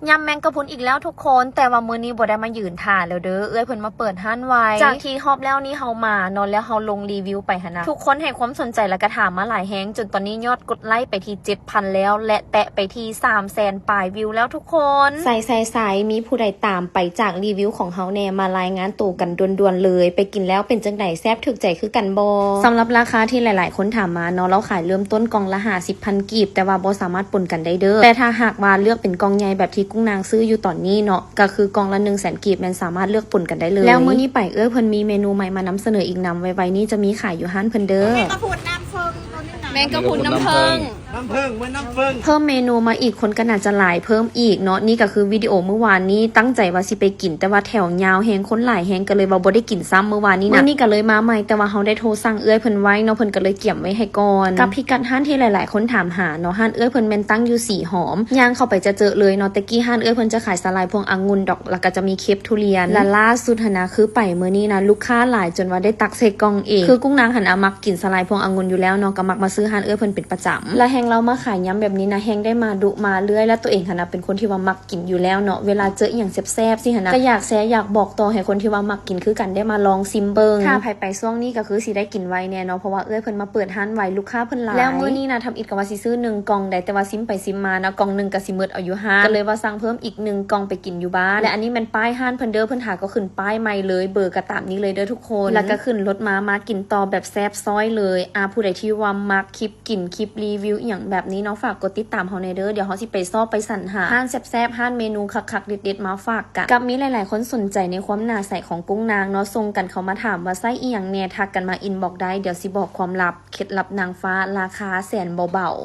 ยำแมงกะพรุนอีกแล้วทุกคนแต่ว่ามื้อนี้บ่ได้มายืนถ่าแล้วเด้อเพิ่นมาเปิดห้านไว้จากที่ฮอบแล้วนี่เฮามานอนแล้วเฮาลงรีวิวไปหั่นนะทุกคนให้ความสนใจและก็ถามมาหลายแฮงจนตอนนี้ยอดกดไลค์ไปที่ 7,000 แล้วและแตะไปที่ 300,000 ปลายวิวแล้วทุกคนใส่มีผู้ใดตามไปจากรีวิวของเฮาแน่มารายงานตัวกันด่วนๆเลยไปกินแล้วเป็นจังได๋แซ่บถูกใจคือกันบ่สำหรับราคาที่หลายๆคนถามมาเนาะเราขายเริ่มต้นกล่องละ 50,000 กีบแต่ว่าบ่สามารถปนกันได้เด้อแต่ถ้าหากว่าเลือกเป็นกล่องใหญ่แบบที่กุ้งนางซื้ออยู่ตอนนี้เนาะก็คือกล่องละ 100,000 กีบมันสามารถเลือกปนกันได้เลยแล้วมื้อนี้ไปเพิ่นมีเมนูใหม่มานำเสนออีกนำไว้นี่จะมีขายอยู่ห้านเพิ่นเด้อแมงกะพรุนน้ำเพิงแมงกะพรุนน้ำเพิงเพิ่มเมนูมาอีกคนก็น่าจะหลายเพิ่มอีกเนาะนี่ก็คือวิดีโอเมื่อวานนี้ตั้งใจว่าสิไปกินแต่ว่าแถวยาวแฮงคนหลายแฮงก็เลยบ่ได้กินซ้ำเมื่อวานนี้นะนี่ก็เลยมาใหม่แต่ว่าเฮาได้โทรสั่งเพิ่นไว้เนาะเพิ่นก็เลยเก็บไว้ให้ก่อนกับพิกัดห้านที่หลายๆคนถามหาเนาะห้านเพิ่นแม่นตั้งอยู่สีหอมย่างเข้าไปจะเจอเลยเนาะตะกี้ห้านเพิ่นจะขายสลายพวงองุ่นดอกแล้วก็จะมีเคปทุเรียนและล่าสุดหั่นนะคือไปมื้อนี้นะลูกค้าหลายจนว่าได้ตักใส่กล่องเองคือกุ้งนางหันมักกินสลายพวงองุ่นอยู่แล้วเนาะก็มักมาซื้อห้านเพิ่นเป็นประจำและแฮงเรามาขายย้ำแบบนี้นะแฮงได้มาดุมาเรื่อยแล้วตัวเองหั่นนะเป็นคนที่ว่ามักกินอยู่แล้วเนาะเวลาเจออีหยังแซ่บๆสิหั่นนะก็อยากแชร์อยากบอกต่อให้คนที่ว่ามักกินคือกันได้มาลองซิมเบิงถ้าไปช่วงนี้ก็คือสิได้กินไวแน่เนาะเพราะว่าเพิ่นมาเปิดห้านไวลูกค้าเพิ่นหลายแล้วมื้อนี้นะทำอิดก็ว่าสิซื้อ1กล่องได้แต่ว่าซิมไปซิมมานะกล่องนึงก็สิหมดเอาอยู่ห้านก็เลยว่าสั่งเพิ่มอีก1กล่องไปกินอยู่บ้านและอันนี้มันป้ายห้านเพิ่นเด้อเพิ่นหาก็ขึ้นป้ายใหม่เลยเบอร์ก็ตามนี้เลยเด้อทุกคนแล้วก็ขึ้นรถมากินต่อแบบแซ่บซ้อยเลยผู้ใดที่ว่ามักคลิปกินคลิปรีวิวอีหยังแบบนี้เนาะฝากกดติดตามเฮาในเด้อเดี๋ยวเฮาสิไปซอกไปสรรหาห้านแซ่บๆห้านเมนูคักๆเด็ดๆมาฝากกันกับมีหลายๆคนสนใจในความน่าใสของกุ้งนางเนาะส่งกันเข้ามาถามว่าไส้อีหยังแน่ทักกันมาอินบอกได้เดี๋ยวสิบอกความลับเคล็ดลับนางฟ้าราคาแสนเบาๆ